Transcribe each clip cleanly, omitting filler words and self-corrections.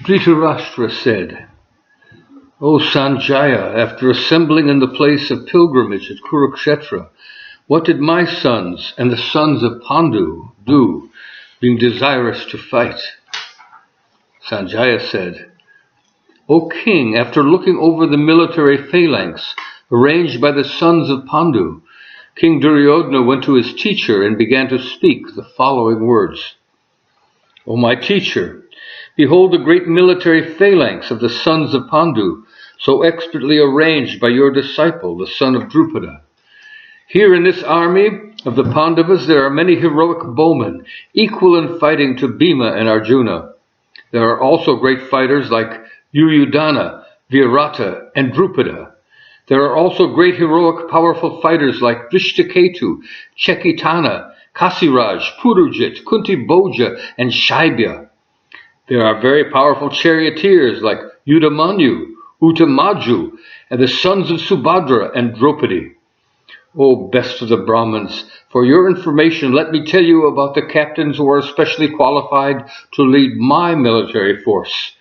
Dhritarashtra said, O Sanjaya, after assembling in the place of pilgrimage at Kurukshetra, what did my sons and the sons of Pandu do, being desirous to fight? Sanjaya said, O king, after looking over the military phalanx arranged by the sons of Pandu, King Duryodhana went to his teacher and began to speak the following words. O my teacher, behold the great military phalanx of the sons of Pandu, so expertly arranged by your disciple, the son of Drupada. Here in this army of the Pandavas there are many heroic bowmen, equal in fighting to Bhima and Arjuna. There are also great fighters like Duryodhana, Virata, and Drupada. There are also great heroic powerful fighters like Drishtaketu, Chekitana, Kasiraj, Purujit, Kunti Bhoja, and Shaibya. There are very powerful charioteers like Yudamanyu, Uttamaju, and the sons of Subhadra and Draupadi. O best of the Brahmins, for your information, let me tell you about the captains who are especially qualified to lead my military force.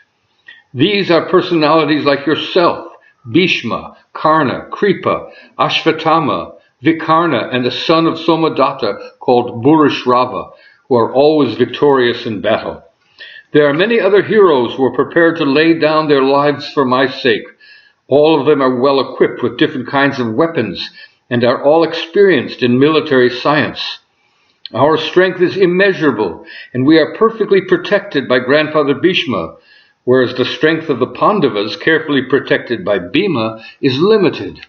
These are personalities like yourself, Bhishma, Karna, Kripa, Ashvatthama, Vikarna, and the son of Somadatta called Bhurishrava, who are always victorious in battle. There are many other heroes who are prepared to lay down their lives for my sake. All of them are well equipped with different kinds of weapons and are all experienced in military science. Our strength is immeasurable, and we are perfectly protected by Grandfather Bhishma, whereas the strength of the Pandavas, carefully protected by Bhima, is limited.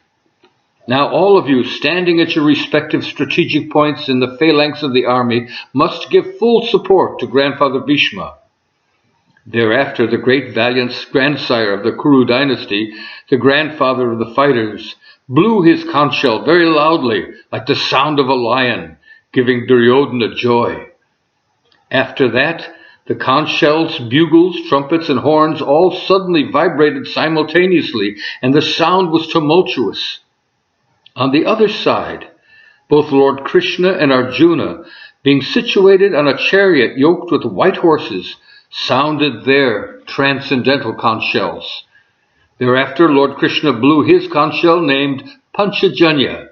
Now all of you, standing at your respective strategic points in the phalanx of the army, must give full support to Grandfather Bhishma. Thereafter, the great valiant grandsire of the Kuru dynasty, the grandfather of the fighters, blew his conch shell very loudly, like the sound of a lion, giving Duryodhana joy. After that, the conch shells, bugles, trumpets, and horns all suddenly vibrated simultaneously, and the sound was tumultuous. On the other side, both Lord Krishna and Arjuna, being situated on a chariot yoked with white horses, sounded their transcendental conch shells. Thereafter, Lord Krishna blew his conch shell named Panchajanya.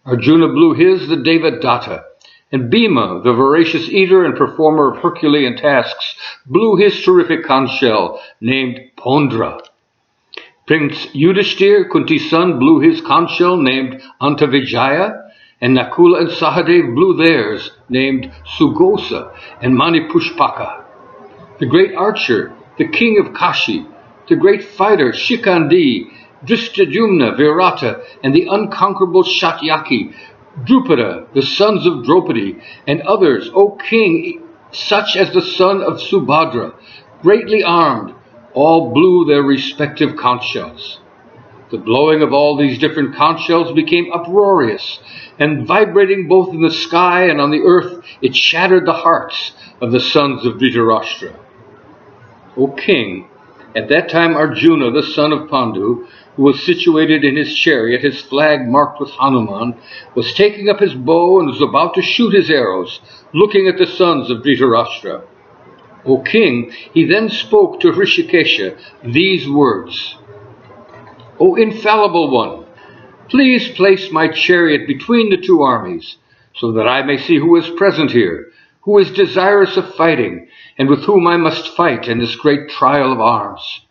Arjuna blew his, the Devadatta. And Bhima, the voracious eater and performer of Herculean tasks, blew his terrific conch shell named Pondra. Prince Yudhishthir, Kunti's son, blew his conch shell named Antavijaya, and Nakula and Sahadev blew theirs named Sugosa and Manipushpaka. The great archer, the king of Kashi, the great fighter Shikandi, Drishtadyumna, Virata, and the unconquerable Shatyaki, Drupada, the sons of Draupadi, and others, O king, such as the son of Subhadra, greatly armed, all blew their respective conch shells. The blowing of all these different conch shells became uproarious, and vibrating both in the sky and on the earth, it shattered the hearts of the sons of Dhritarashtra. O king, at that time Arjuna, the son of Pandu, who was situated in his chariot, his flag marked with Hanuman, was taking up his bow and was about to shoot his arrows, looking at the sons of Dhritarashtra. O king, he then spoke to Hrishikesha these words. O infallible one, please place my chariot between the two armies, so that I may see who is present here, who is desirous of fighting, and with whom I must fight in this great trial of arms.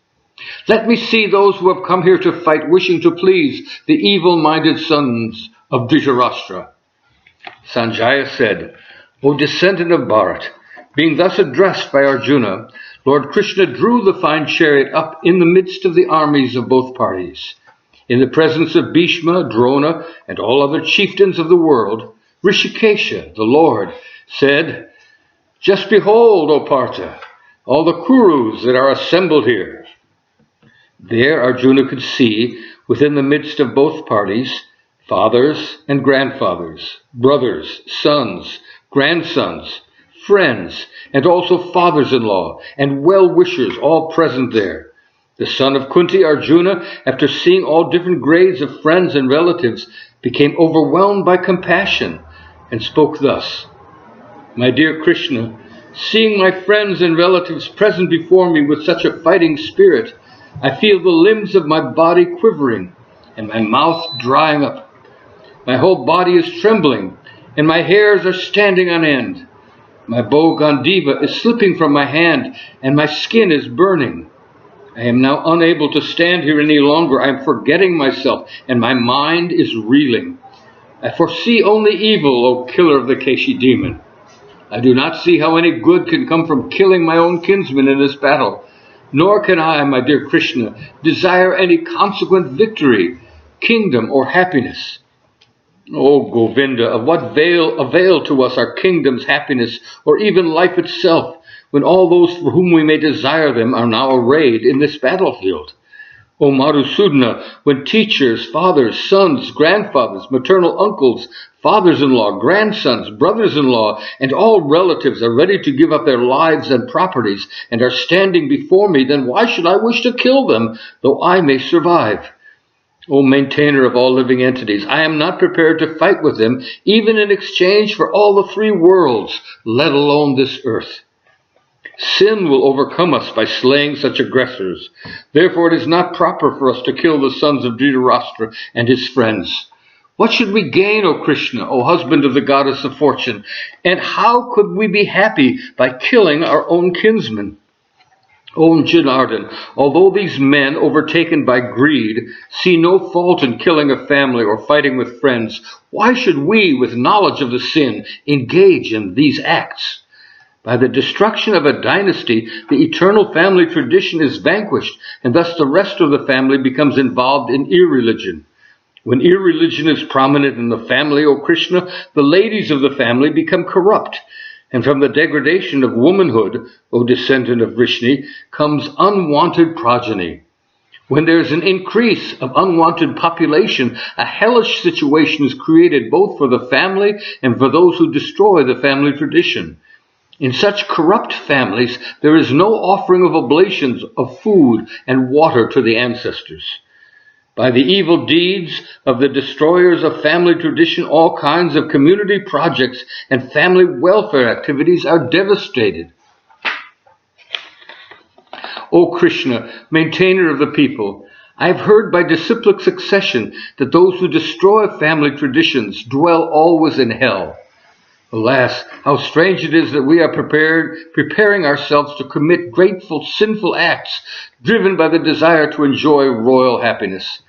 Let me see those who have come here to fight, wishing to please the evil-minded sons of Dhritarashtra. Sanjaya said, O descendant of Bharat, being thus addressed by Arjuna, Lord Krishna drew the fine chariot up in the midst of the armies of both parties. In the presence of Bhishma, Drona, and all other chieftains of the world, Hrishikesha, the Lord, said, Just behold, O Partha, all the Kurus that are assembled here. There Arjuna could see, within the midst of both parties, fathers and grandfathers, brothers, sons, grandsons, friends, and also fathers-in-law, and well-wishers all present there. The son of Kunti, Arjuna, after seeing all different grades of friends and relatives, became overwhelmed by compassion, and spoke thus, My dear Krishna, Seeing my friends and relatives present before me with such a fighting spirit, I feel the limbs of my body quivering and my mouth drying up. My whole body is trembling and my hairs are standing on end. My bow Gandiva is slipping from my hand and my skin is burning. I am now unable to stand here any longer. I am forgetting myself and my mind is reeling. I foresee only evil, O killer of the Keshi demon. I do not see how any good can come from killing my own kinsman in this battle. Nor can I, my dear Krishna, desire any consequent victory, kingdom, or happiness. O Govinda, of what avail to us our kingdom's happiness, or even life itself, when all those for whom we may desire them are now arrayed in this battlefield? O Madhusudana, when teachers, fathers, sons, grandfathers, maternal uncles, fathers-in-law, grandsons, brothers-in-law, and all relatives are ready to give up their lives and properties and are standing before me, then why should I wish to kill them, though I may survive? O maintainer of all living entities, I am not prepared to fight with them, even in exchange for all the three worlds, let alone this earth. Sin will overcome us by slaying such aggressors. Therefore it is not proper for us to kill the sons of Dhritarashtra and his friends. What should we gain, O Krishna, O husband of the goddess of fortune? And how could we be happy by killing our own kinsmen? O Janardhan, although these men, overtaken by greed, see no fault in killing a family or fighting with friends, why should we, with knowledge of the sin, engage in these acts? By the destruction of a dynasty, the eternal family tradition is vanquished, and thus the rest of the family becomes involved in irreligion. When irreligion is prominent in the family, O Krishna, the ladies of the family become corrupt, and from the degradation of womanhood, O descendant of Vrishni, comes unwanted progeny. When there is an increase of unwanted population, a hellish situation is created both for the family and for those who destroy the family tradition. In such corrupt families, there is no offering of oblations of food and water to the ancestors. By the evil deeds of the destroyers of family tradition, all kinds of community projects and family welfare activities are devastated. O Krishna, maintainer of the people, I have heard by disciplic succession that those who destroy family traditions dwell always in hell. Alas, how strange it is that we are preparing ourselves to commit grateful, sinful acts, driven by the desire to enjoy royal happiness.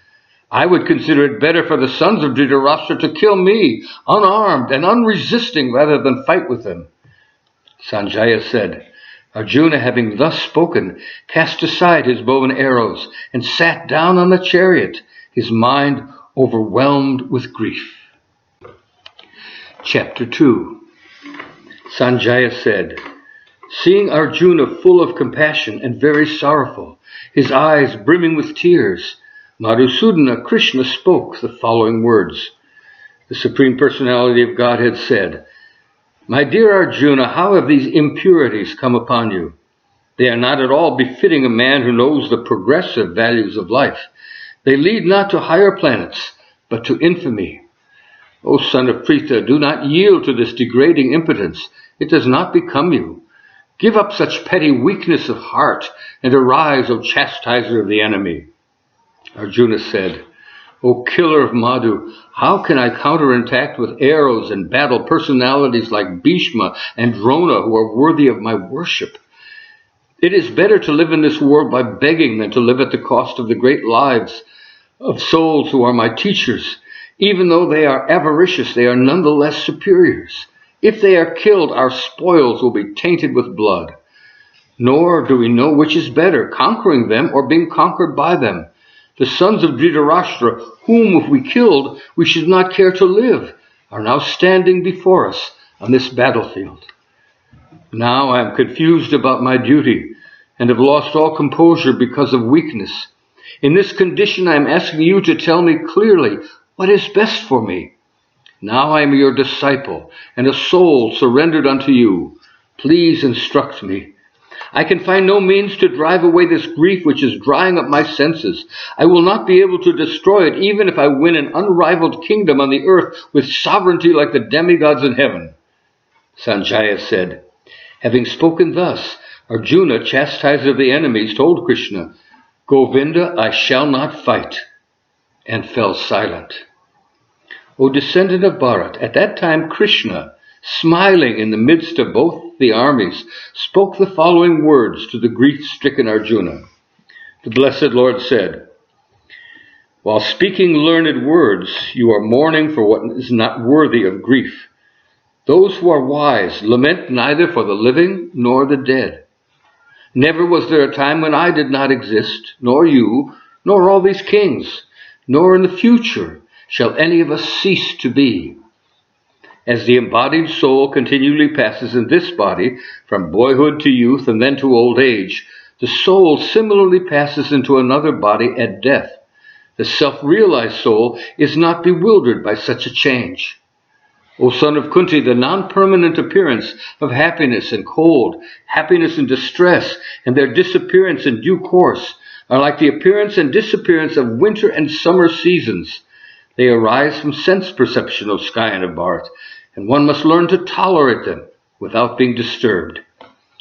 I would consider it better for the sons of Dhritarashtra to kill me, unarmed and unresisting, rather than fight with them. Sanjaya said, Arjuna, having thus spoken, cast aside his bow and arrows and sat down on the chariot, his mind overwhelmed with grief. Chapter 2. Sanjaya said, seeing Arjuna full of compassion and very sorrowful, his eyes brimming with tears, Madhusudana Krishna spoke the following words. The Supreme Personality of Godhead said, My dear Arjuna, how have these impurities come upon you? They are not at all befitting a man who knows the progressive values of life. They lead not to higher planets, but to infamy. O son of Pritha, do not yield to this degrading impotence. It does not become you. Give up such petty weakness of heart, and arise, O chastiser of the enemy. Arjuna said, O killer of Madhu, how can I counterattack with arrows and battle personalities like Bhishma and Drona who are worthy of my worship? It is better to live in this world by begging than to live at the cost of the great lives of souls who are my teachers. Even though they are avaricious, they are nonetheless superiors. If they are killed, our spoils will be tainted with blood. Nor do we know which is better, conquering them or being conquered by them. The sons of Dhritarashtra, whom if we killed, we should not care to live, are now standing before us on this battlefield. Now I am confused about my duty and have lost all composure because of weakness. In this condition I am asking you to tell me clearly what is best for me. Now I am your disciple and a soul surrendered unto you. Please instruct me. I can find no means to drive away this grief which is drying up my senses. I will not be able to destroy it even if I win an unrivaled kingdom on the earth with sovereignty like the demigods in heaven. Sanjaya said, Having spoken thus, Arjuna, chastiser of the enemies, told Krishna, Govinda, I shall not fight, and fell silent. O descendant of Bharat, at that time Krishna, smiling in the midst of both the armies, spoke the following words to the grief-stricken Arjuna. The blessed Lord said, While speaking learned words, you are mourning for what is not worthy of grief. Those who are wise lament neither for the living nor the dead. Never was there a time when I did not exist, nor you, nor all these kings, nor in the future shall any of us cease to be. As the embodied soul continually passes in this body, from boyhood to youth and then to old age, the soul similarly passes into another body at death. The self-realized soul is not bewildered by such a change. O son of Kunti, the non-permanent appearance of happiness and cold, happiness and distress, and their disappearance in due course, are like the appearance and disappearance of winter and summer seasons. They arise from sense perception, O Skyan of Bharat, and one must learn to tolerate them without being disturbed.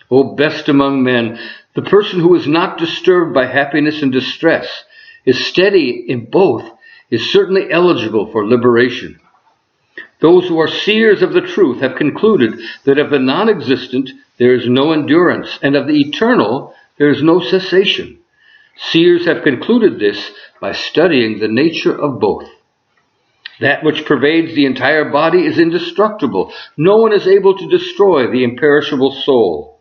O best among men, the person who is not disturbed by happiness and distress, is steady in both, is certainly eligible for liberation. Those who are seers of the truth have concluded that of the non-existent there is no endurance, and of the eternal there is no cessation. Seers have concluded this by studying the nature of both. That which pervades the entire body is indestructible. No one is able to destroy the imperishable soul.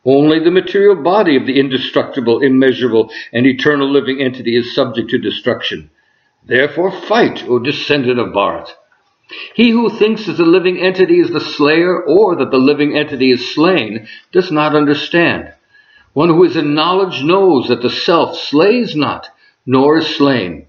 Only the material body of the indestructible, immeasurable, and eternal living entity is subject to destruction. Therefore fight, O descendant of Bharat. He who thinks that the living entity is the slayer, or that the living entity is slain, does not understand. One who is in knowledge knows that the self slays not, nor is slain.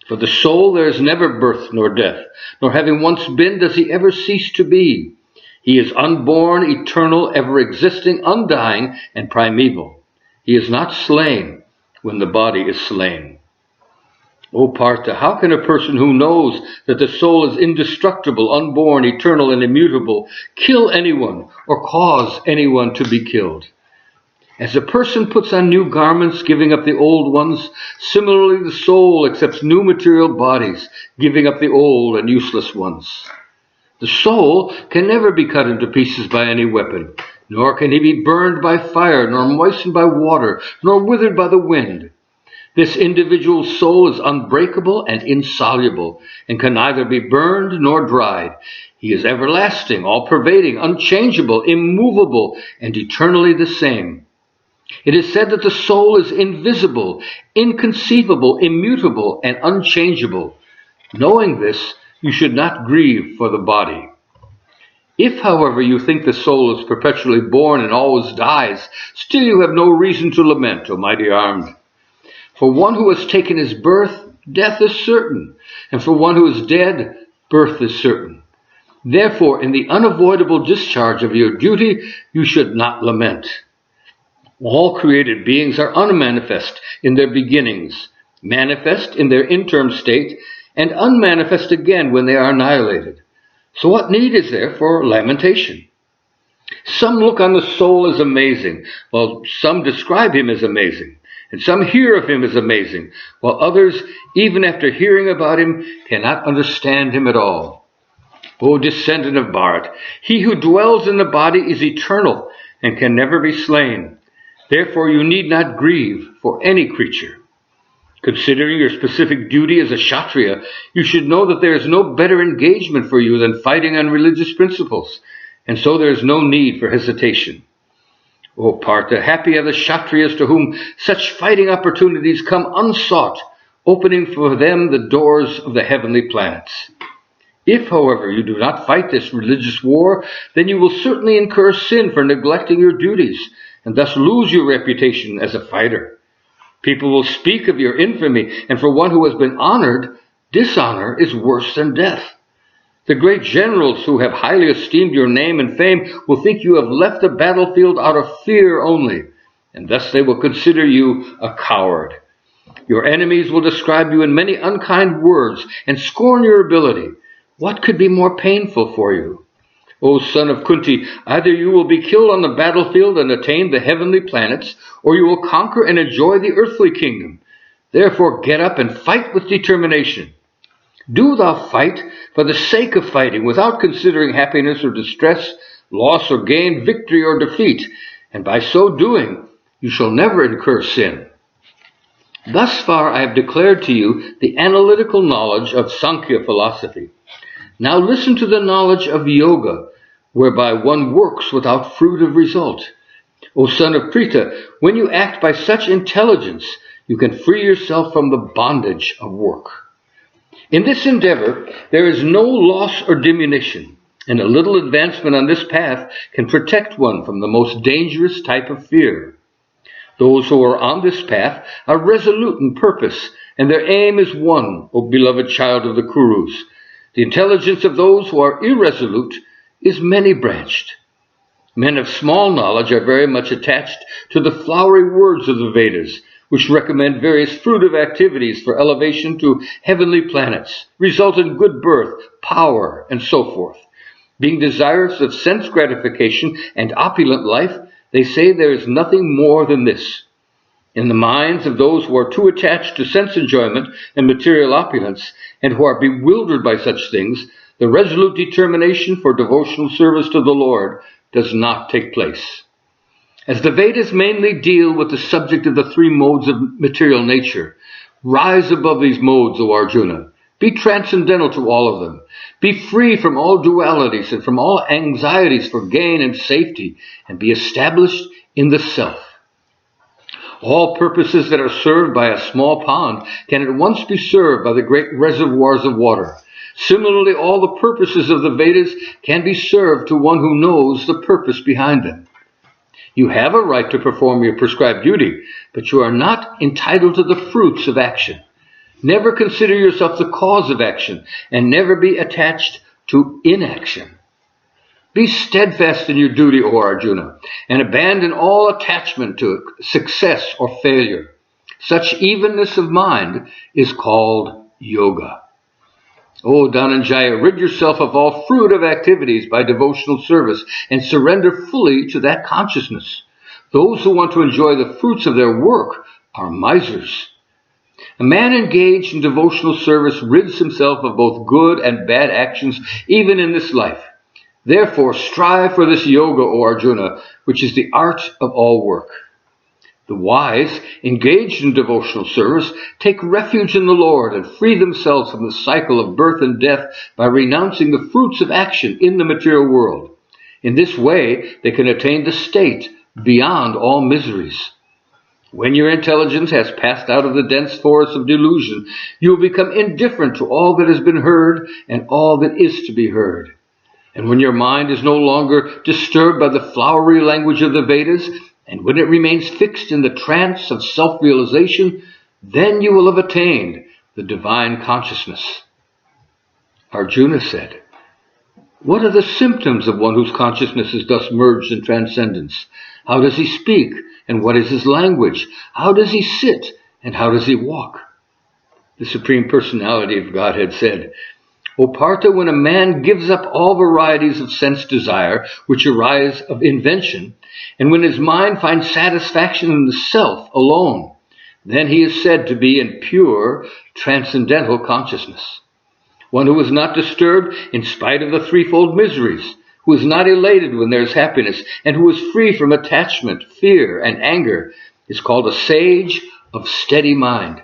For the soul there is never birth nor death, nor having once been does he ever cease to be. He is unborn, eternal, ever-existing, undying, and primeval. He is not slain when the body is slain. O Partha, how can a person who knows that the soul is indestructible, unborn, eternal, and immutable, kill anyone or cause anyone to be killed? As a person puts on new garments, giving up the old ones, similarly the soul accepts new material bodies, giving up the old and useless ones. The soul can never be cut into pieces by any weapon, nor can he be burned by fire, nor moistened by water, nor withered by the wind. This individual soul is unbreakable and insoluble, and can neither be burned nor dried. He is everlasting, all-pervading, unchangeable, immovable, and eternally the same. It is said that the soul is invisible, inconceivable, immutable, and unchangeable. Knowing this, you should not grieve for the body. If, however, you think the soul is perpetually born and always dies, still you have no reason to lament, O mighty armed. For one who has taken his birth, death is certain, and for one who is dead, birth is certain. Therefore, in the unavoidable discharge of your duty, you should not lament. All created beings are unmanifest in their beginnings, manifest in their interim state, and unmanifest again when they are annihilated. So what need is there for lamentation? Some look on the soul as amazing, while some describe him as amazing. And some hear of him as amazing, while others, even after hearing about him, cannot understand him at all. O descendant of Bharat, he who dwells in the body is eternal and can never be slain. Therefore you need not grieve for any creature. Considering your specific duty as a Kshatriya, you should know that there is no better engagement for you than fighting on religious principles, and so there is no need for hesitation. O Partha, happy are the Kshatriyas to whom such fighting opportunities come unsought, opening for them the doors of the heavenly planets. If, however, you do not fight this religious war, then you will certainly incur sin for neglecting your duties, and thus lose your reputation as a fighter. People will speak of your infamy, and for one who has been honored, dishonor is worse than death. The great generals who have highly esteemed your name and fame will think you have left the battlefield out of fear only, and thus they will consider you a coward. Your enemies will describe you in many unkind words and scorn your ability. What could be more painful for you? O son of Kunti, either you will be killed on the battlefield and attain the heavenly planets, or you will conquer and enjoy the earthly kingdom. Therefore get up and fight with determination. Do thou fight for the sake of fighting, without considering happiness or distress, loss or gain, victory or defeat, and by so doing you shall never incur sin. Thus far I have declared to you the analytical knowledge of Sankhya philosophy. Now listen to the knowledge of yoga, whereby one works without fruit of result. O son of Pritha, when you act by such intelligence, you can free yourself from the bondage of work. In this endeavor, there is no loss or diminution, and a little advancement on this path can protect one from the most dangerous type of fear. Those who are on this path are resolute in purpose, and their aim is one, O beloved child of the Kurus. The intelligence of those who are irresolute is many-branched. Men of small knowledge are very much attached to the flowery words of the Vedas, which recommend various fruitive activities for elevation to heavenly planets, result in good birth, power, and so forth. Being desirous of sense gratification and opulent life, they say there is nothing more than this. In the minds of those who are too attached to sense enjoyment and material opulence, and who are bewildered by such things, the resolute determination for devotional service to the Lord does not take place. As the Vedas mainly deal with the subject of the three modes of material nature, rise above these modes, O Arjuna. Be transcendental to all of them. Be free from all dualities and from all anxieties for gain and safety, and be established in the self. All purposes that are served by a small pond can at once be served by the great reservoirs of water. Similarly, all the purposes of the Vedas can be served to one who knows the purpose behind them. You have a right to perform your prescribed duty, but you are not entitled to the fruits of action. Never consider yourself the cause of action, and never be attached to inaction. Be steadfast in your duty, O Arjuna, and abandon all attachment to success or failure. Such evenness of mind is called yoga. O Dhananjaya, rid yourself of all fruitive activities by devotional service and surrender fully to that consciousness. Those who want to enjoy the fruits of their work are misers. A man engaged in devotional service rids himself of both good and bad actions even in this life. Therefore, strive for this yoga, O Arjuna, which is the art of all work. The wise, engaged in devotional service, take refuge in the Lord and free themselves from the cycle of birth and death by renouncing the fruits of action in the material world. In this way, they can attain the state beyond all miseries. When your intelligence has passed out of the dense forest of delusion, you will become indifferent to all that has been heard and all that is to be heard. And when your mind is no longer disturbed by the flowery language of the Vedas, and when it remains fixed in the trance of self-realization, then you will have attained the divine consciousness. Arjuna said, what are the symptoms of one whose consciousness is thus merged in transcendence? How does he speak, and what is his language? How does he sit, and how does he walk? The Supreme Personality of Godhead said, O Partha, when a man gives up all varieties of sense desire which arise of invention, and when his mind finds satisfaction in the self alone, then he is said to be in pure, transcendental consciousness. One who is not disturbed in spite of the threefold miseries, who is not elated when there is happiness, and who is free from attachment, fear, and anger, is called a sage of steady mind.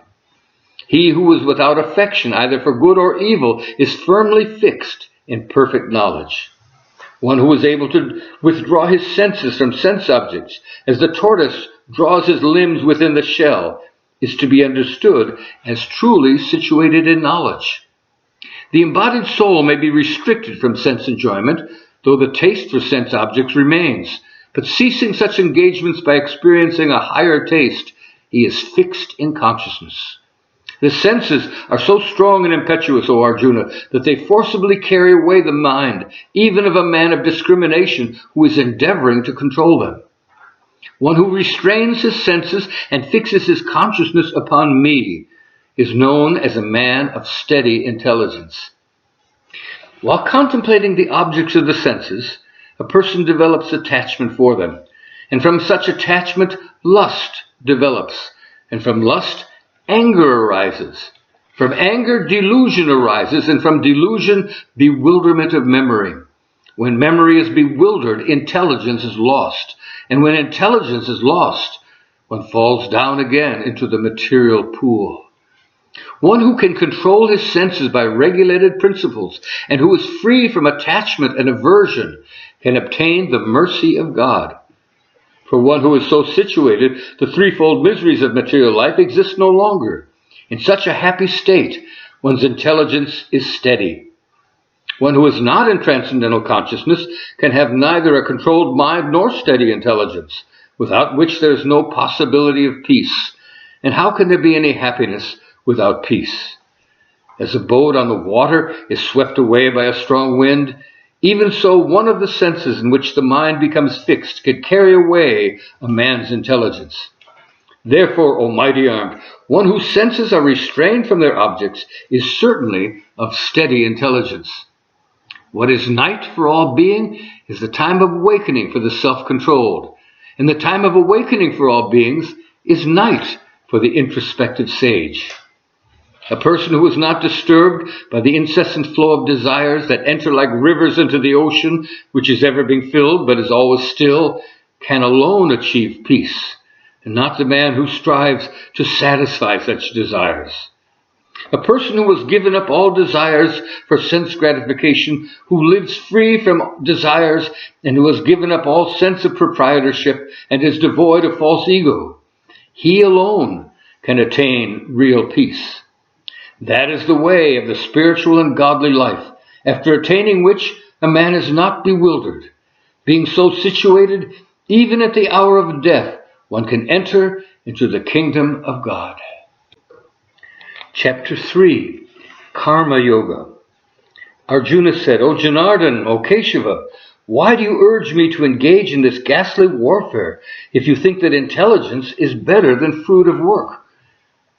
He who is without affection, either for good or evil, is firmly fixed in perfect knowledge. One who is able to withdraw his senses from sense objects, as the tortoise draws his limbs within the shell, is to be understood as truly situated in knowledge. The embodied soul may be restricted from sense enjoyment, though the taste for sense objects remains, but ceasing such engagements by experiencing a higher taste, he is fixed in consciousness. The senses are so strong and impetuous, O Arjuna, that they forcibly carry away the mind, even of a man of discrimination who is endeavoring to control them. One who restrains his senses and fixes his consciousness upon me is known as a man of steady intelligence. While contemplating the objects of the senses, a person develops attachment for them, and from such attachment, lust develops, and from lust, anger arises. From anger, delusion arises, and from delusion, bewilderment of memory. When memory is bewildered, intelligence is lost, and when intelligence is lost, one falls down again into the material pool. One who can control his senses by regulated principles, and who is free from attachment and aversion, can obtain the mercy of God. For one who is so situated, the threefold miseries of material life exist no longer. In such a happy state, one's intelligence is steady. One who is not in transcendental consciousness can have neither a controlled mind nor steady intelligence, without which there is no possibility of peace. And how can there be any happiness without peace? As a boat on the water is swept away by a strong wind, even so one of the senses in which the mind becomes fixed can carry away a man's intelligence. Therefore, O mighty armed, one whose senses are restrained from their objects is certainly of steady intelligence. What is night for all being is the time of awakening for the self-controlled, and the time of awakening for all beings is night for the introspective sage. A person who is not disturbed by the incessant flow of desires that enter like rivers into the ocean, which is ever being filled but is always still, can alone achieve peace, and not the man who strives to satisfy such desires. A person who has given up all desires for sense gratification, who lives free from desires, and who has given up all sense of proprietorship and is devoid of false ego, he alone can attain real peace. That is the way of the spiritual and godly life, after attaining which a man is not bewildered. Being so situated, even at the hour of death, one can enter into the kingdom of God. Chapter 3, Karma Yoga. Arjuna said, O Janardhan, O Keshava, why do you urge me to engage in this ghastly warfare if you think that intelligence is better than fruit of work?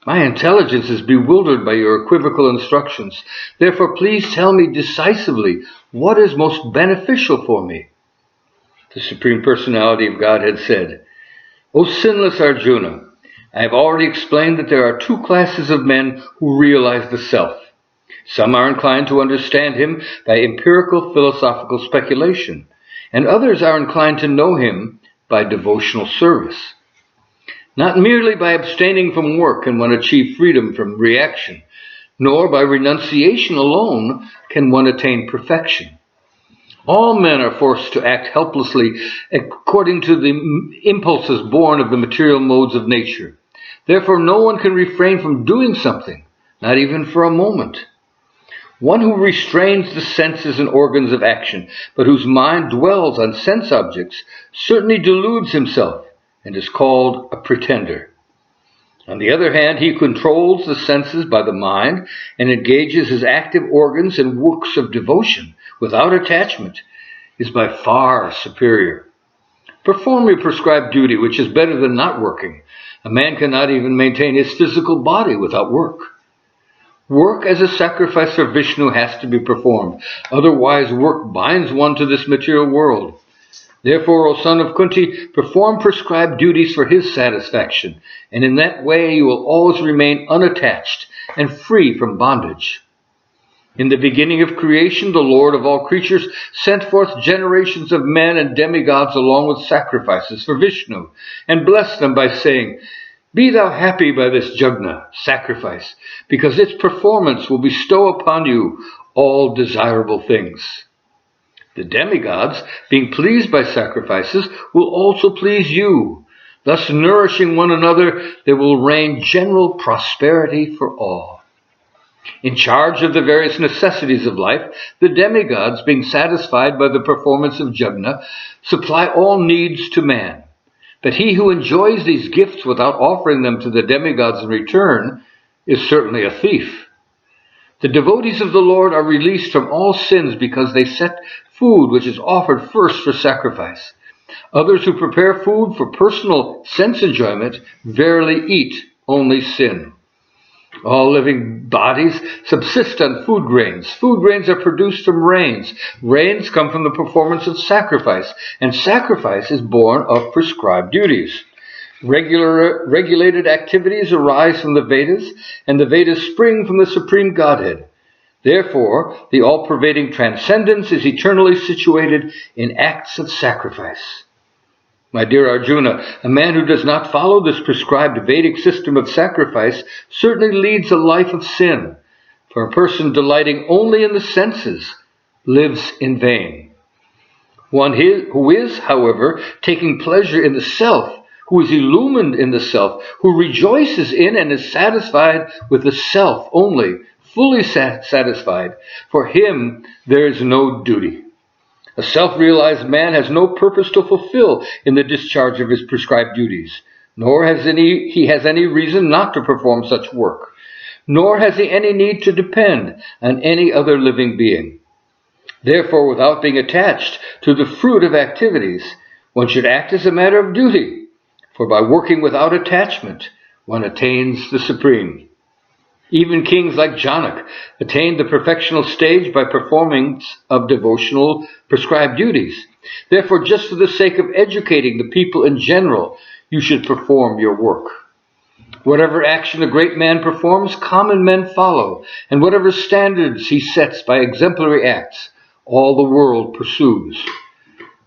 My intelligence is bewildered by your equivocal instructions. Therefore, please tell me decisively what is most beneficial for me. The Supreme Personality of Godhead said, O sinless Arjuna, I have already explained that there are two classes of men who realize the self. Some are inclined to understand him by empirical philosophical speculation, and others are inclined to know him by devotional service. Not merely by abstaining from work can one achieve freedom from reaction, nor by renunciation alone can one attain perfection. All men are forced to act helplessly according to the impulses born of the material modes of nature. Therefore, no one can refrain from doing something, not even for a moment. One who restrains the senses and organs of action, but whose mind dwells on sense objects, certainly deludes himself and is called a pretender. On the other hand, he controls the senses by the mind and engages his active organs in works of devotion without attachment, is by far superior. Perform your prescribed duty, which is better than not working. A man cannot even maintain his physical body without work. Work as a sacrifice for Vishnu has to be performed. Otherwise, work binds one to this material world. Therefore, O son of Kunti, perform prescribed duties for his satisfaction, and in that way you will always remain unattached and free from bondage. In the beginning of creation, the Lord of all creatures sent forth generations of men and demigods along with sacrifices for Vishnu, and blessed them by saying, Be thou happy by this yajna, sacrifice, because its performance will bestow upon you all desirable things. The demigods, being pleased by sacrifices, will also please you. Thus, nourishing one another, there will reign general prosperity for all. In charge of the various necessities of life, the demigods, being satisfied by the performance of yajna, supply all needs to man. But he who enjoys these gifts without offering them to the demigods in return is certainly a thief. The devotees of the Lord are released from all sins because they set food which is offered first for sacrifice. Others who prepare food for personal sense enjoyment verily eat only sin. All living bodies subsist on food grains. Food grains are produced from rains. Rains come from the performance of sacrifice, and sacrifice is born of prescribed duties. Regulated activities arise from the Vedas, and the Vedas spring from the Supreme Godhead. Therefore, the all-pervading transcendence is eternally situated in acts of sacrifice. My dear Arjuna, a man who does not follow this prescribed Vedic system of sacrifice certainly leads a life of sin, for a person delighting only in the senses lives in vain. One who is, however, taking pleasure in the self, who is illumined in the self, who rejoices in and is satisfied with the self only, fully satisfied, for him there is no duty. A self-realized man has no purpose to fulfill in the discharge of his prescribed duties, nor has he any reason not to perform such work, nor has he any need to depend on any other living being. Therefore, without being attached to the fruit of activities, one should act as a matter of duty, for by working without attachment, one attains the supreme. Even kings like Janak attained the perfectional stage by performance of devotional prescribed duties. Therefore, just for the sake of educating the people in general, you should perform your work. Whatever action a great man performs, common men follow, and whatever standards he sets by exemplary acts, all the world pursues.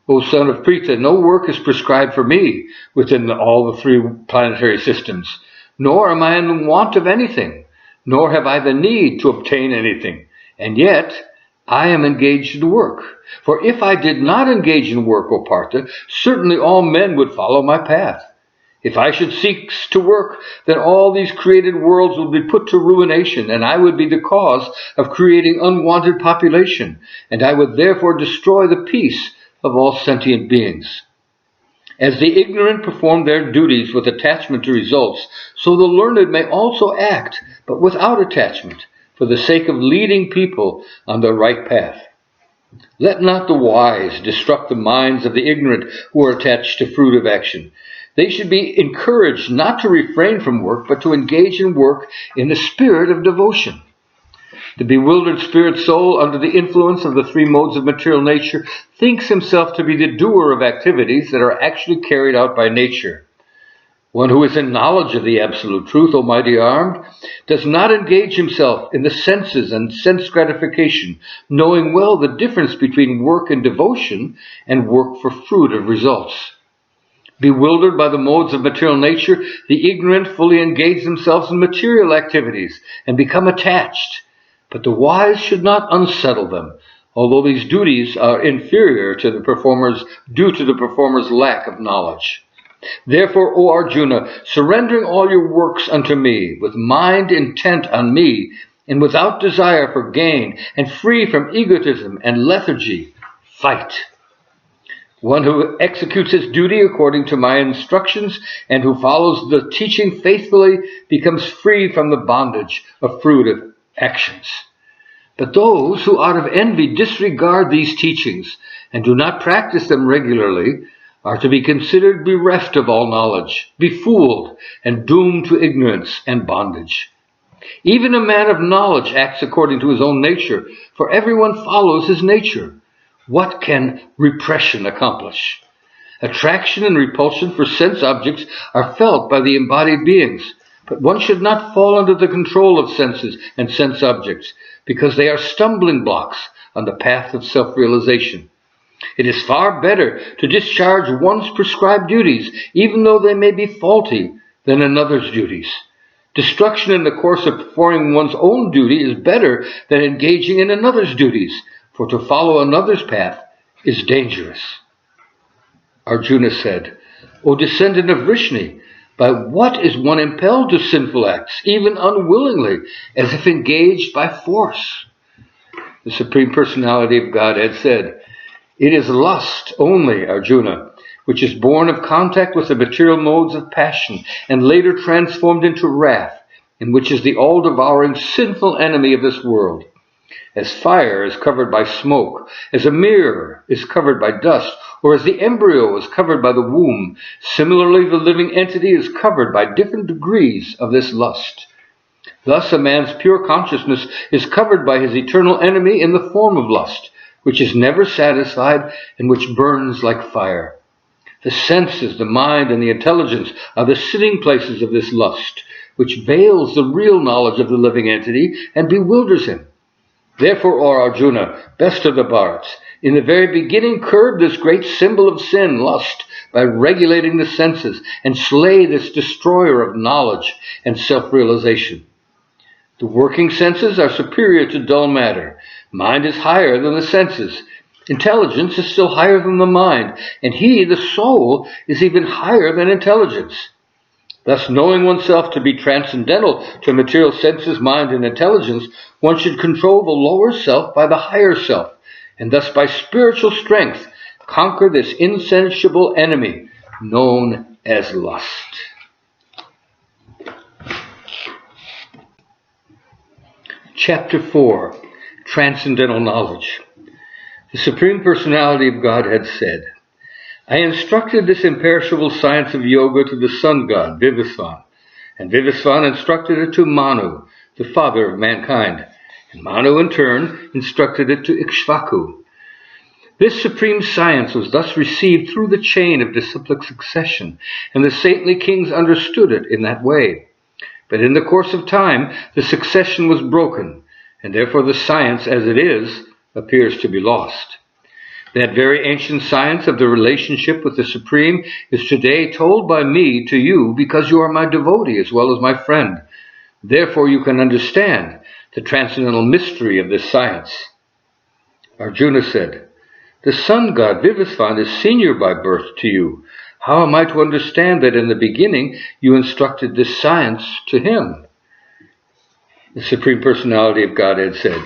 O son of Pritha, no work is prescribed for me within all the three planetary systems, nor am I in want of anything, nor have I the need to obtain anything, and yet I am engaged in work. For if I did not engage in work, O Partha, certainly all men would follow my path. If I should cease to work, then all these created worlds would be put to ruination, and I would be the cause of creating unwanted population, and I would therefore destroy the peace of all sentient beings. As the ignorant perform their duties with attachment to results, so the learned may also act, but without attachment, for the sake of leading people on the right path. Let not the wise disrupt the minds of the ignorant who are attached to fruit of action. They should be encouraged not to refrain from work, but to engage in work in the spirit of devotion. The bewildered spirit soul, under the influence of the three modes of material nature, thinks himself to be the doer of activities that are actually carried out by nature. One who is in knowledge of the absolute truth, almighty armed, does not engage himself in the senses and sense gratification, knowing well the difference between work and devotion and work for fruit of results. Bewildered by the modes of material nature, the ignorant fully engage themselves in material activities and become attached. But the wise should not unsettle them, although these duties are inferior to the performers due to the performer's lack of knowledge. Therefore, O Arjuna, surrendering all your works unto me, with mind intent on me, and without desire for gain, and free from egotism and lethargy, fight. One who executes his duty according to my instructions and who follows the teaching faithfully becomes free from the bondage of fruit of actions. But those who out of envy disregard these teachings and do not practice them regularly are to be considered bereft of all knowledge, befooled, and doomed to ignorance and bondage. Even a man of knowledge acts according to his own nature, for everyone follows his nature. What can repression accomplish? Attraction and repulsion for sense objects are felt by the embodied beings, but one should not fall under the control of senses and sense objects, because they are stumbling blocks on the path of self-realization. It is far better to discharge one's prescribed duties, even though they may be faulty, than another's duties. Destruction in the course of performing one's own duty is better than engaging in another's duties, for to follow another's path is dangerous. Arjuna said, O descendant of Vrishni, by what is one impelled to sinful acts, even unwillingly, as if engaged by force? The Supreme Personality of Godhead said, It is lust only, Arjuna, which is born of contact with the material modes of passion and later transformed into wrath, and which is the all-devouring sinful enemy of this world. As fire is covered by smoke, as a mirror is covered by dust, or as the embryo is covered by the womb, similarly the living entity is covered by different degrees of this lust. Thus a man's pure consciousness is covered by his eternal enemy in the form of lust, which is never satisfied and which burns like fire. The senses, the mind, and the intelligence are the sitting places of this lust, which veils the real knowledge of the living entity and bewilders him. Therefore, O Arjuna, best of the Bharats, in the very beginning curb this great symbol of sin, lust, by regulating the senses, and slay this destroyer of knowledge and self-realization. The working senses are superior to dull matter. Mind is higher than the senses. Intelligence is still higher than the mind, and he, the soul, is even higher than intelligence. Thus, knowing oneself to be transcendental to material senses, mind, and intelligence, one should control the lower self by the higher self, and thus by spiritual strength conquer this insatiable enemy known as lust. Chapter 4. Transcendental Knowledge. The Supreme Personality of Godhead said, I instructed this imperishable science of yoga to the sun god, Vivasvan, and Vivasvan instructed it to Manu, the father of mankind, and Manu in turn instructed it to Ikshvaku. This supreme science was thus received through the chain of disciplic succession, and the saintly kings understood it in that way. But in the course of time, the succession was broken, and therefore the science as it is appears to be lost. That very ancient science of the relationship with the Supreme is today told by me to you because you are my devotee as well as my friend. Therefore you can understand the transcendental mystery of this science. Arjuna said, the sun god Vivasvan is senior by birth to you. How am I to understand that in the beginning you instructed this science to him? The Supreme Personality of Godhead said,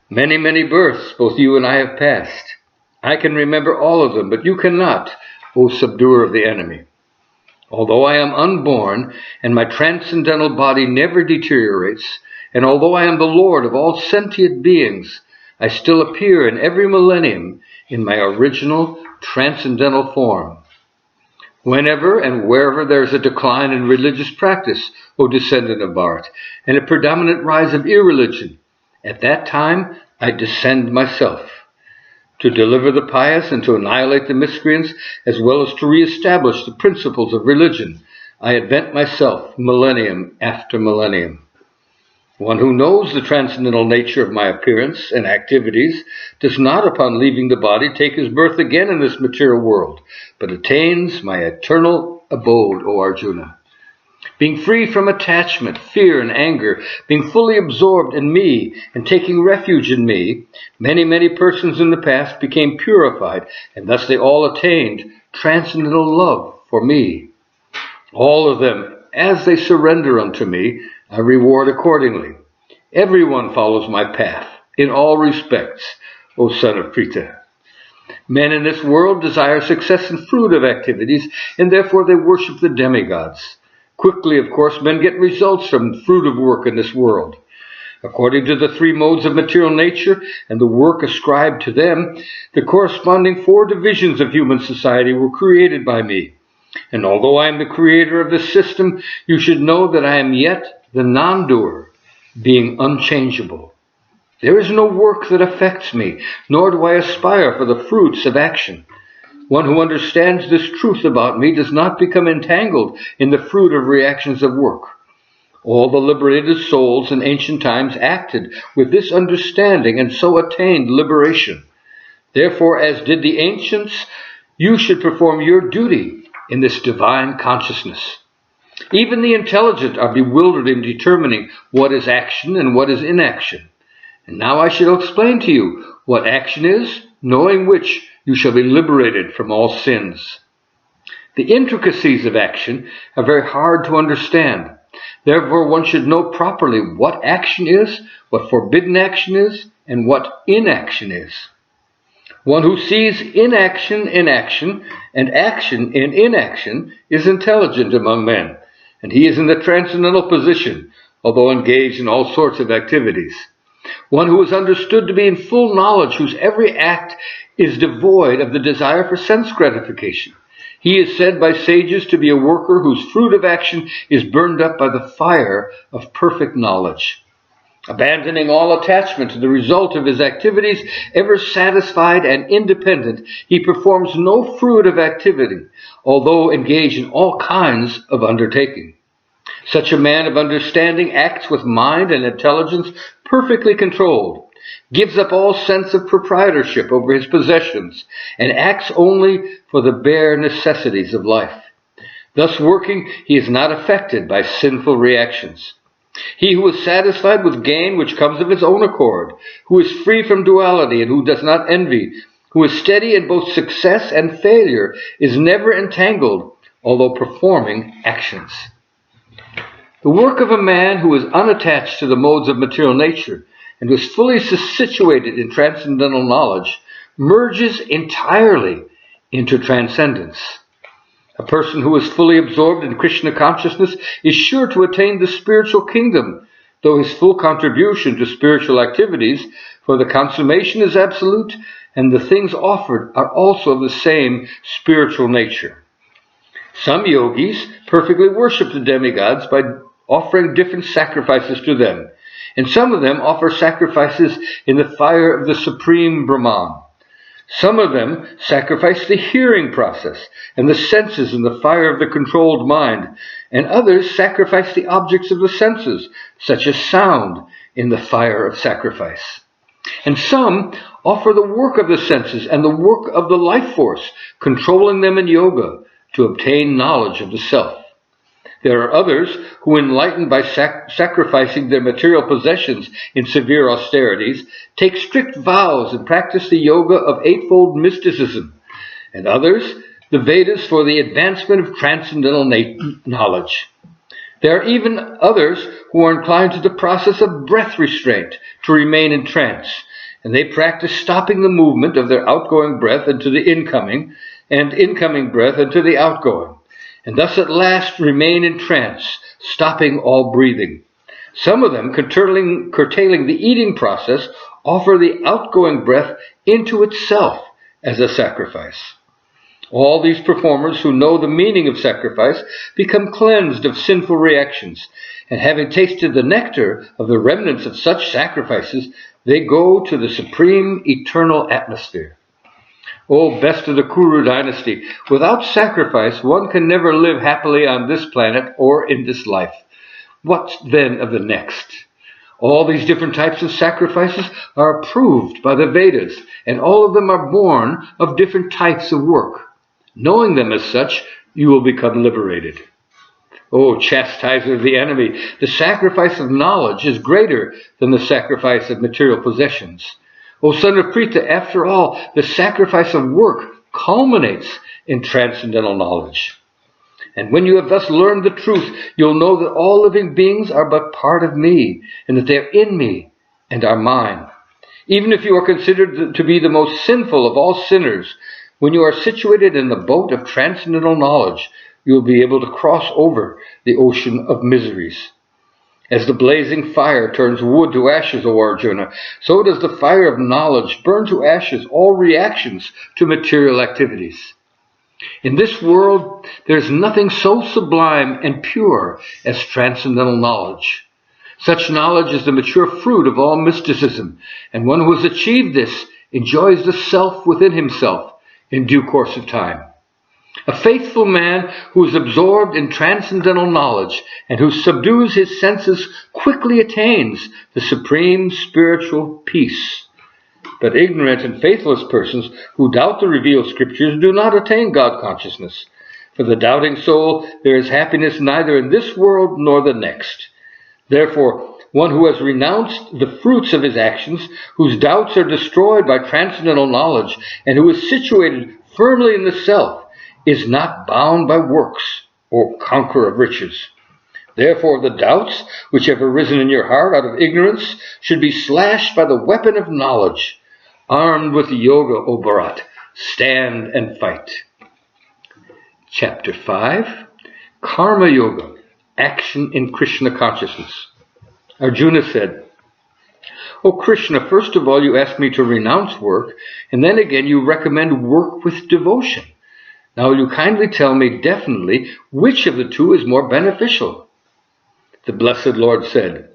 many, many births both you and I have passed. I can remember all of them, but you cannot, O subduer of the enemy. Although I am unborn, and my transcendental body never deteriorates, and although I am the Lord of all sentient beings, I still appear in every millennium in my original transcendental form. Whenever and wherever there is a decline in religious practice, O descendant of Bharat, and a predominant rise of irreligion, at that time I descend myself, to deliver the pious and to annihilate the miscreants, as well as to re-establish the principles of religion. I invent myself millennium after millennium. One who knows the transcendental nature of my appearance and activities does not, upon leaving the body, take his birth again in this material world, but attains my eternal abode, O Arjuna. Being free from attachment, fear, and anger, being fully absorbed in me and taking refuge in me, many, many persons in the past became purified, and thus they all attained transcendental love for me. All of them, as they surrender unto me, I reward accordingly. Everyone follows my path in all respects, O son of Pritha. Men in this world desire success and fruit of activities, and therefore they worship the demigods. Quickly, of course, men get results from the fruit of work in this world. According to the three modes of material nature and the work ascribed to them, the corresponding four divisions of human society were created by me. And although I am the creator of this system, you should know that I am yet the non-doer, being unchangeable. There is no work that affects me, nor do I aspire for the fruits of action. One who understands this truth about me does not become entangled in the fruit of reactions of work. All the liberated souls in ancient times acted with this understanding and so attained liberation. Therefore, as did the ancients, you should perform your duty in this divine consciousness. Even the intelligent are bewildered in determining what is action and what is inaction. And now I shall explain to you what action is, knowing which you shall be liberated from all sins. The intricacies of action are very hard to understand. Therefore, one should know properly what action is, what forbidden action is, and what inaction is. One who sees inaction in action and action in inaction is intelligent among men, and he is in the transcendental position, although engaged in all sorts of activities. One who is understood to be in full knowledge, whose every act is devoid of the desire for sense gratification. He is said by sages to be a worker whose fruit of action is burned up by the fire of perfect knowledge. Abandoning all attachment to the result of his activities, ever satisfied and independent, he performs no fruit of activity, although engaged in all kinds of undertaking. Such a man of understanding acts with mind and intelligence perfectly controlled, gives up all sense of proprietorship over his possessions, and acts only for the bare necessities of life. Thus working, he is not affected by sinful reactions. He who is satisfied with gain which comes of his own accord, who is free from duality and who does not envy, who is steady in both success and failure, is never entangled, although performing actions. The work of a man who is unattached to the modes of material nature and who is fully situated in transcendental knowledge merges entirely into transcendence. A person who is fully absorbed in Krishna consciousness is sure to attain the spiritual kingdom, though his full contribution to spiritual activities, for the consummation is absolute, and the things offered are also of the same spiritual nature. Some yogis perfectly worship the demigods by offering different sacrifices to them, and some of them offer sacrifices in the fire of the Supreme Brahman. Some of them sacrifice the hearing process and the senses in the fire of the controlled mind, and others sacrifice the objects of the senses, such as sound, in the fire of sacrifice. And some offer the work of the senses and the work of the life force, controlling them in yoga to obtain knowledge of the self. There are others who, enlightened by sacrificing their material possessions in severe austerities, take strict vows and practice the yoga of eightfold mysticism, and others, the Vedas for the advancement of transcendental knowledge. There are even others who are inclined to the process of breath restraint to remain in trance, and they practice stopping the movement of their outgoing breath into the incoming, and incoming breath into the outgoing, and thus at last remain in trance, stopping all breathing. Some of them, curtailing the eating process, offer the outgoing breath into itself as a sacrifice. All these performers who know the meaning of sacrifice become cleansed of sinful reactions, and having tasted the nectar of the remnants of such sacrifices, they go to the supreme eternal atmosphere. O best of the Kuru dynasty, without sacrifice one can never live happily on this planet or in this life. What then of the next? All these different types of sacrifices are approved by the Vedas, and all of them are born of different types of work. Knowing them as such, you will become liberated. O chastiser of the enemy, the sacrifice of knowledge is greater than the sacrifice of material possessions. O son of Prita, after all, the sacrifice of work culminates in transcendental knowledge. And when you have thus learned the truth, you'll know that all living beings are but part of me, and that they are in me and are mine. Even if you are considered to be the most sinful of all sinners, when you are situated in the boat of transcendental knowledge, you will be able to cross over the ocean of miseries. As the blazing fire turns wood to ashes, O Arjuna, so does the fire of knowledge burn to ashes all reactions to material activities. In this world, there is nothing so sublime and pure as transcendental knowledge. Such knowledge is the mature fruit of all mysticism, and one who has achieved this enjoys the self within himself in due course of time. A faithful man who is absorbed in transcendental knowledge and who subdues his senses quickly attains the supreme spiritual peace. But ignorant and faithless persons who doubt the revealed scriptures do not attain God consciousness. For the doubting soul, there is happiness neither in this world nor the next. Therefore, one who has renounced the fruits of his actions, whose doubts are destroyed by transcendental knowledge, and who is situated firmly in the self, is not bound by works or conqueror of riches. Therefore the doubts which have arisen in your heart out of ignorance should be slashed by the weapon of knowledge. Armed with yoga, O Bharat, stand and fight. Chapter 5, Karma Yoga, Action in Krishna Consciousness. Arjuna said, O Krishna, first of all you ask me to renounce work, and then again you recommend work with devotion. Now will you kindly tell me definitely which of the two is more beneficial? The Blessed Lord said,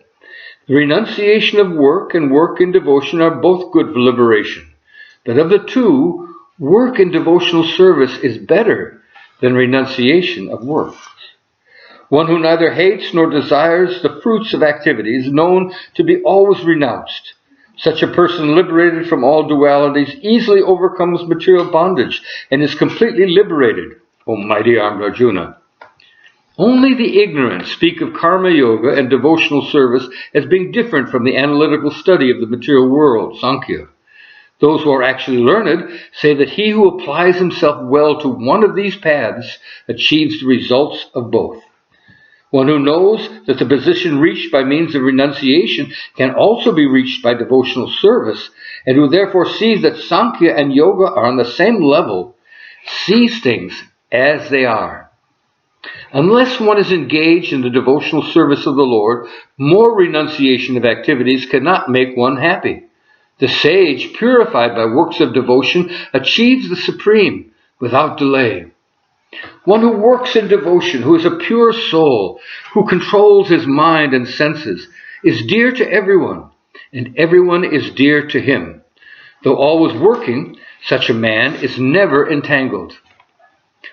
the renunciation of work and work in devotion are both good for liberation. But of the two, work in devotional service is better than renunciation of work. One who neither hates nor desires the fruits of activity is known to be always renounced. Such a person, liberated from all dualities, easily overcomes material bondage and is completely liberated, O mighty armed Arjuna. Only the ignorant speak of karma yoga and devotional service as being different from the analytical study of the material world, Sankhya. Those who are actually learned say that he who applies himself well to one of these paths achieves the results of both. One who knows that the position reached by means of renunciation can also be reached by devotional service, and who therefore sees that Sankhya and Yoga are on the same level, sees things as they are. Unless one is engaged in the devotional service of the Lord, more renunciation of activities cannot make one happy. The sage, purified by works of devotion, achieves the supreme without delay. One who works in devotion, who is a pure soul, who controls his mind and senses, is dear to everyone, and everyone is dear to him. Though always working, such a man is never entangled.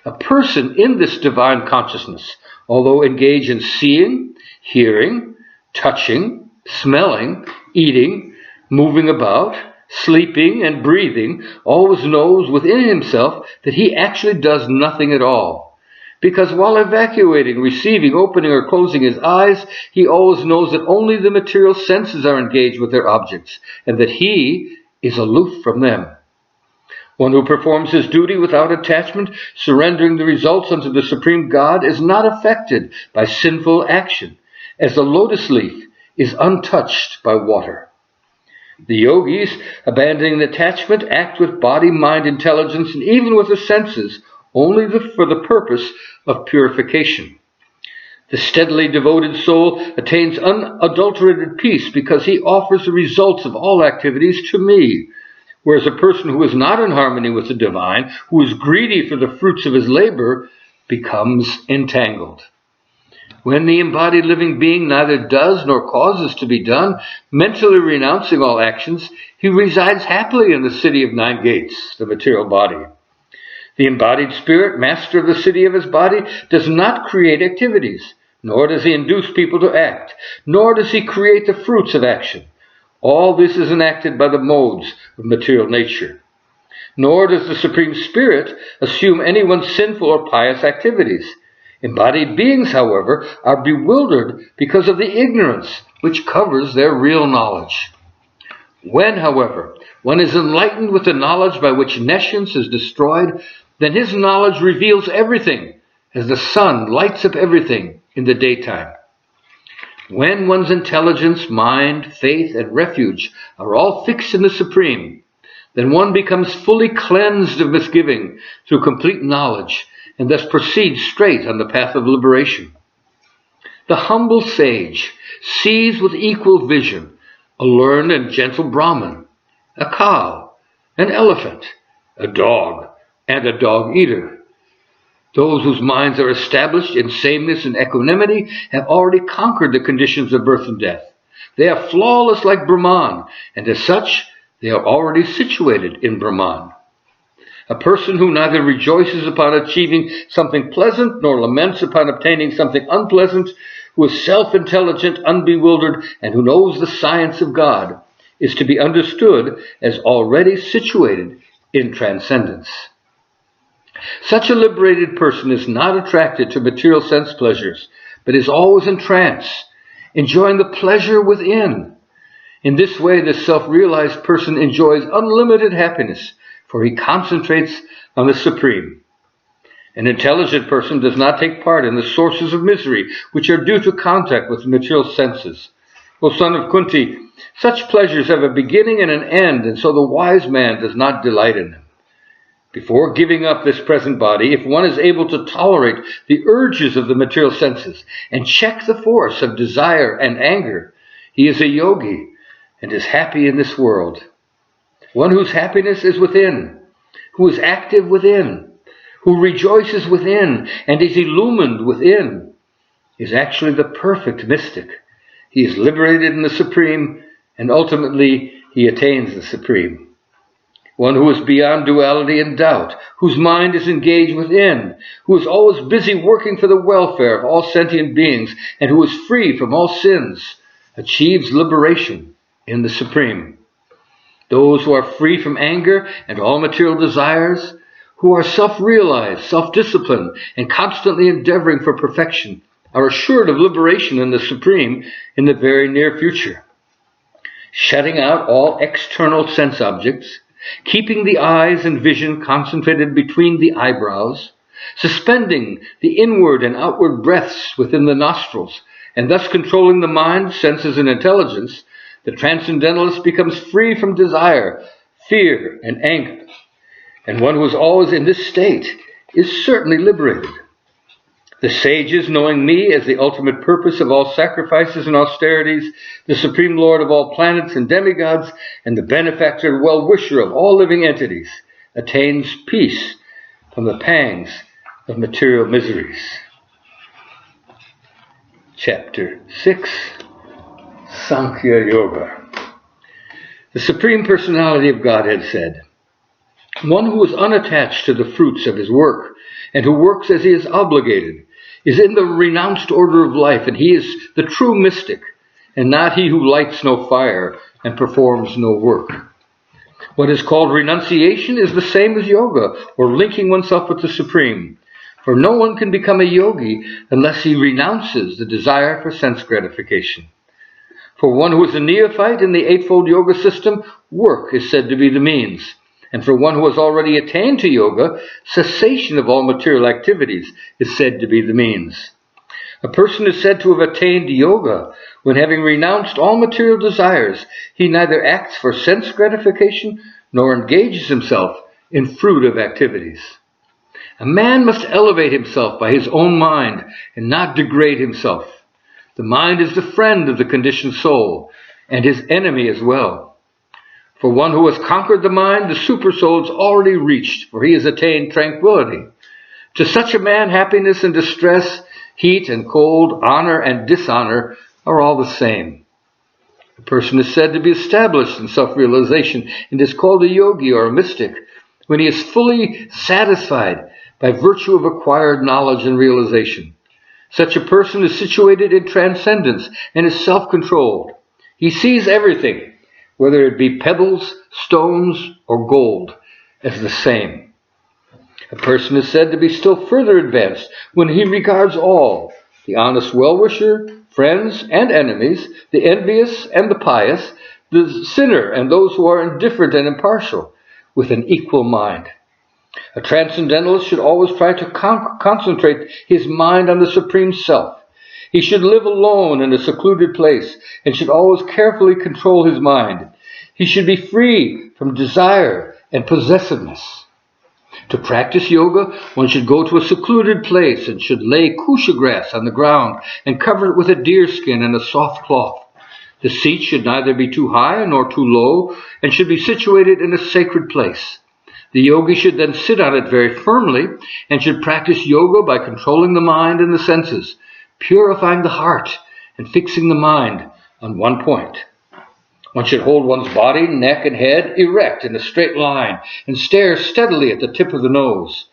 A person in this divine consciousness, although engaged in seeing, hearing, touching, smelling, eating, moving about, sleeping, and breathing, always knows within himself that he actually does nothing at all. Because while evacuating, receiving, opening, or closing his eyes, he always knows that only the material senses are engaged with their objects, and that he is aloof from them. One who performs his duty without attachment, surrendering the results unto the Supreme God, is not affected by sinful action, as the lotus leaf is untouched by water. The yogis, abandoning attachment, act with body, mind, intelligence, and even with the senses, only for the purpose of purification. The steadily devoted soul attains unadulterated peace because he offers the results of all activities to me, whereas a person who is not in harmony with the divine, who is greedy for the fruits of his labor, becomes entangled. When the embodied living being neither does nor causes to be done, mentally renouncing all actions, he resides happily in the city of 9 gates, the material body. The embodied spirit, master of the city of his body, does not create activities, nor does he induce people to act, nor does he create the fruits of action. All this is enacted by the modes of material nature. Nor does the Supreme Spirit assume anyone's sinful or pious activities. Embodied beings, however, are bewildered because of the ignorance which covers their real knowledge. When, however, one is enlightened with the knowledge by which nescience is destroyed, then his knowledge reveals everything, as the sun lights up everything in the daytime. When one's intelligence, mind, faith, and refuge are all fixed in the Supreme, then one becomes fully cleansed of misgiving through complete knowledge, and thus proceeds straight on the path of liberation. The humble sage sees with equal vision a learned and gentle Brahmin, a cow, an elephant, a dog, and a dog-eater. Those whose minds are established in sameness and equanimity have already conquered the conditions of birth and death. They are flawless like Brahman, and as such, they are already situated in Brahman. A person who neither rejoices upon achieving something pleasant nor laments upon obtaining something unpleasant, who is self-intelligent, unbewildered, and who knows the science of God, is to be understood as already situated in transcendence. Such a liberated person is not attracted to material sense pleasures, but is always in trance, enjoying the pleasure within. In this way, the self-realized person enjoys unlimited happiness, for he concentrates on the Supreme. An intelligent person does not take part in the sources of misery which are due to contact with the material senses. O son of Kunti, such pleasures have a beginning and an end, and so the wise man does not delight in them. Before giving up this present body, if one is able to tolerate the urges of the material senses and check the force of desire and anger, he is a yogi and is happy in this world. One whose happiness is within, who is active within, who rejoices within and is illumined within, is actually the perfect mystic. He is liberated in the Supreme, and ultimately he attains the Supreme. One who is beyond duality and doubt, whose mind is engaged within, who is always busy working for the welfare of all sentient beings, and who is free from all sins, achieves liberation in the Supreme. Those who are free from anger and all material desires, who are self-realized, self-disciplined, and constantly endeavoring for perfection, are assured of liberation in the Supreme in the very near future. Shutting out all external sense objects, keeping the eyes and vision concentrated between the eyebrows, suspending the inward and outward breaths within the nostrils, and thus controlling the mind, senses, and intelligence, the transcendentalist becomes free from desire, fear, and anger. And one who is always in this state is certainly liberated. The sages, knowing me as the ultimate purpose of all sacrifices and austerities, the Supreme Lord of all planets and demigods, and the benefactor and well-wisher of all living entities, attains peace from the pangs of material miseries. Chapter 6, Sankhya Yoga. The Supreme Personality of Godhead said, "One who is unattached to the fruits of his work, and who works as he is obligated, is in the renounced order of life, and he is the true mystic, and not he who lights no fire and performs no work." What is called renunciation is the same as yoga, or linking oneself with the Supreme. For no one can become a yogi unless he renounces the desire for sense gratification. For one who is a neophyte in the Eightfold Yoga system, work is said to be the means. And for one who has already attained to yoga, cessation of all material activities is said to be the means. A person is said to have attained yoga when, having renounced all material desires, he neither acts for sense gratification nor engages himself in fruitive activities. A man must elevate himself by his own mind and not degrade himself. The mind is the friend of the conditioned soul and his enemy as well. For one who has conquered the mind, the supersoul is already reached, for he has attained tranquility. To such a man, happiness and distress, heat and cold, honor and dishonor are all the same. A person is said to be established in self-realization and is called a yogi or a mystic when he is fully satisfied by virtue of acquired knowledge and realization. Such a person is situated in transcendence and is self-controlled. He sees everything, whether it be pebbles, stones, or gold, as the same. A person is said to be still further advanced when he regards all, the honest well-wisher, friends and enemies, the envious and the pious, the sinner and those who are indifferent and impartial, with an equal mind. A transcendentalist should always try to concentrate his mind on the Supreme Self. He should live alone in a secluded place and should always carefully control his mind. He should be free from desire and possessiveness. To practice yoga, one should go to a secluded place and should lay kusha grass on the ground and cover it with a deerskin and a soft cloth. The seat should neither be too high nor too low and should be situated in a sacred place. The yogi should then sit on it very firmly and should practice yoga by controlling the mind and the senses, purifying the heart and fixing the mind on one point. One should hold one's body, neck, and head erect in a straight line and stare steadily at the tip of the nose.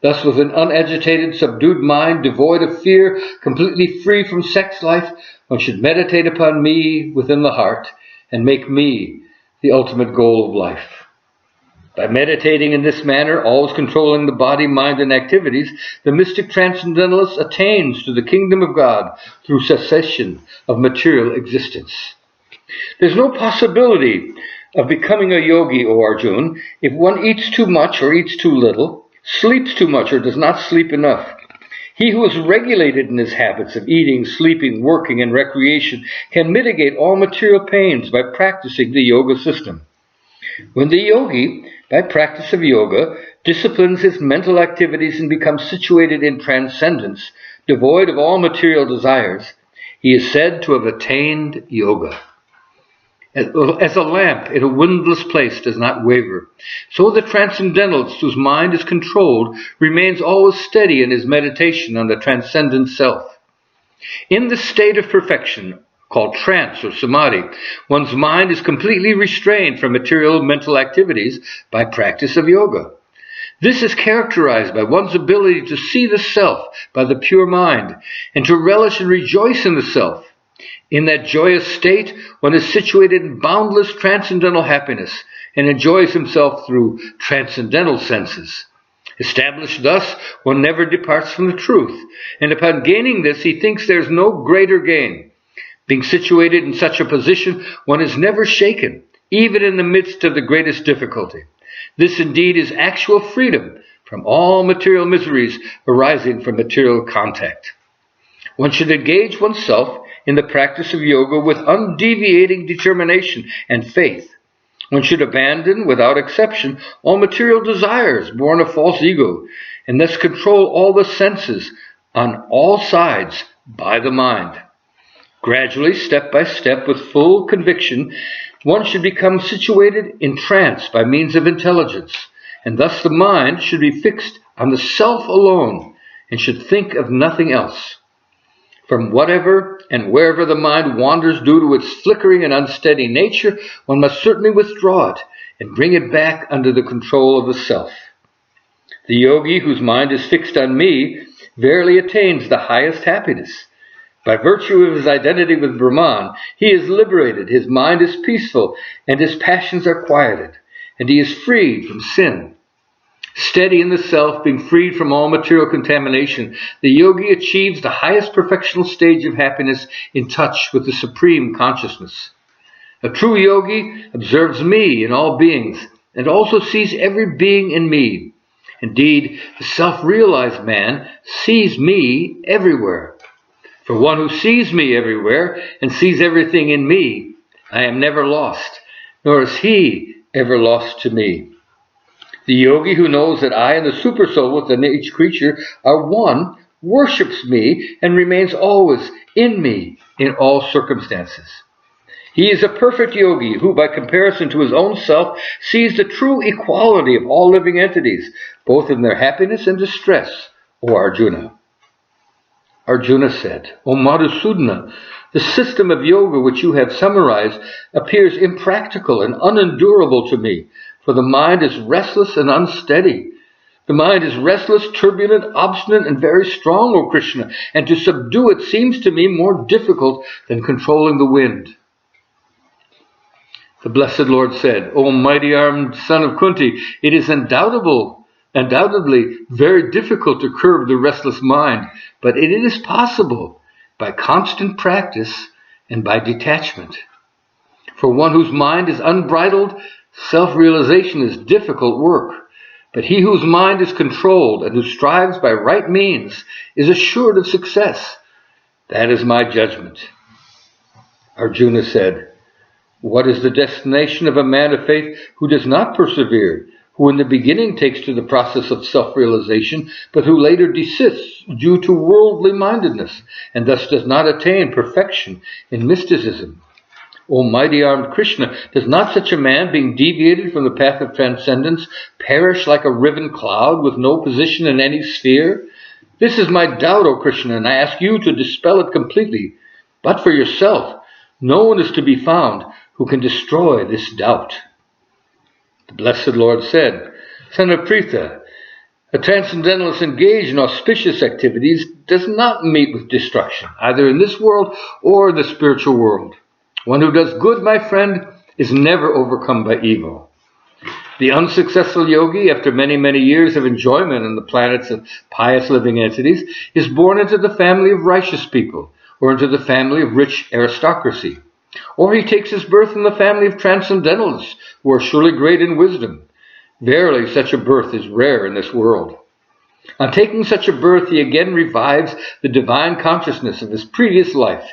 Thus, with an unagitated, subdued mind, devoid of fear, completely free from sex life, one should meditate upon me within the heart and make me the ultimate goal of life. By meditating in this manner, always controlling the body, mind, and activities, the mystic transcendentalist attains to the kingdom of God through cessation of material existence. There's no possibility of becoming a yogi, O Arjun, if one eats too much or eats too little, sleeps too much or does not sleep enough. He who is regulated in his habits of eating, sleeping, working, and recreation can mitigate all material pains by practicing the yoga system. When the yogi, by practice of yoga, disciplines his mental activities and becomes situated in transcendence, devoid of all material desires, he is said to have attained yoga. As a lamp in a windless place does not waver, so the transcendentalist whose mind is controlled remains always steady in his meditation on the transcendent self. In this state of perfection, called trance or samadhi, one's mind is completely restrained from material mental activities by practice of yoga. This is characterized by one's ability to see the self by the pure mind and to relish and rejoice in the self. In that joyous state, one is situated in boundless transcendental happiness and enjoys himself through transcendental senses. Established thus, one never departs from the truth, and upon gaining this, he thinks there is no greater gain. Being situated in such a position, one is never shaken, even in the midst of the greatest difficulty. This indeed is actual freedom from all material miseries arising from material contact. One should engage oneself in the practice of yoga with undeviating determination and faith. One should abandon, without exception, all material desires born of false ego, and thus control all the senses on all sides by the mind. Gradually, step by step, with full conviction, one should become situated in trance by means of intelligence, and thus the mind should be fixed on the self alone and should think of nothing else. From whatever and wherever the mind wanders due to its flickering and unsteady nature, one must certainly withdraw it and bring it back under the control of the self. The yogi whose mind is fixed on me verily attains the highest happiness. By virtue of his identity with Brahman, he is liberated, his mind is peaceful, and his passions are quieted, and he is freed from sin. Steady in the self, being freed from all material contamination, the yogi achieves the highest perfectional stage of happiness in touch with the supreme consciousness. A true yogi observes me in all beings and also sees every being in me. Indeed, the self-realized man sees me everywhere. For one who sees me everywhere and sees everything in me, I am never lost, nor is he ever lost to me. The yogi who knows that I and the supersoul within each creature are one, worships me and remains always in me in all circumstances. He is a perfect yogi who, by comparison to his own self, sees the true equality of all living entities, both in their happiness and distress, O Arjuna. Arjuna said, O Madhusudana, the system of yoga which you have summarized appears impractical and unendurable to me, for the mind is restless and unsteady. The mind is restless, turbulent, obstinate, and very strong, O Krishna, and to subdue it seems to me more difficult than controlling the wind. The Blessed Lord said, O mighty-armed son of Kunti, it is undoubtedly very difficult to curb the restless mind, but it is possible by constant practice and by detachment. For one whose mind is unbridled, self-realization is difficult work, but he whose mind is controlled and who strives by right means is assured of success. That is my judgment. Arjuna said, What is the destination of a man of faith who does not persevere, who in the beginning takes to the process of self-realization, but who later desists due to worldly mindedness, and thus does not attain perfection in mysticism? O mighty-armed Krishna, does not such a man, being deviated from the path of transcendence, perish like a riven cloud with no position in any sphere? This is my doubt, O Krishna, and I ask you to dispel it completely. But for yourself, no one is to be found who can destroy this doubt. The Blessed Lord said, Son of Pritha, a transcendentalist engaged in auspicious activities does not meet with destruction, either in this world or the spiritual world. One who does good, my friend, is never overcome by evil. The unsuccessful yogi, after many, many years of enjoyment on the planets of pious living entities, is born into the family of righteous people, or into the family of rich aristocracy. Or he takes his birth in the family of transcendentalists, who are surely great in wisdom. Verily, such a birth is rare in this world. On taking such a birth, he again revives the divine consciousness of his previous life,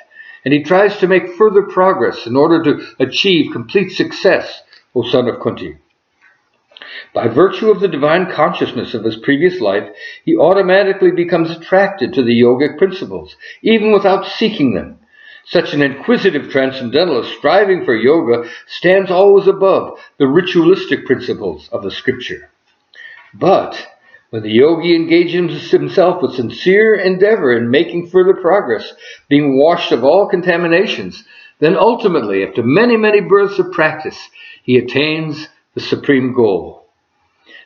and he tries to make further progress in order to achieve complete success, O son of Kunti. By virtue of the divine consciousness of his previous life, he automatically becomes attracted to the yogic principles, even without seeking them. Such an inquisitive transcendentalist striving for yoga stands always above the ritualistic principles of the scripture. But when the yogi engages himself with sincere endeavor in making further progress, being washed of all contaminations, then ultimately, after many, many births of practice, he attains the supreme goal.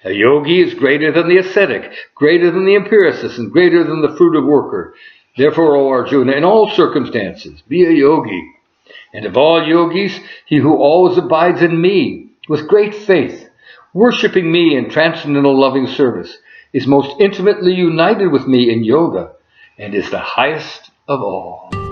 A yogi is greater than the ascetic, greater than the empiricist, and greater than the fruitive worker. Therefore, O Arjuna, in all circumstances, be a yogi. And of all yogis, he who always abides in me, with great faith, worshipping me in transcendental loving service, is most intimately united with me in yoga, and is the highest of all.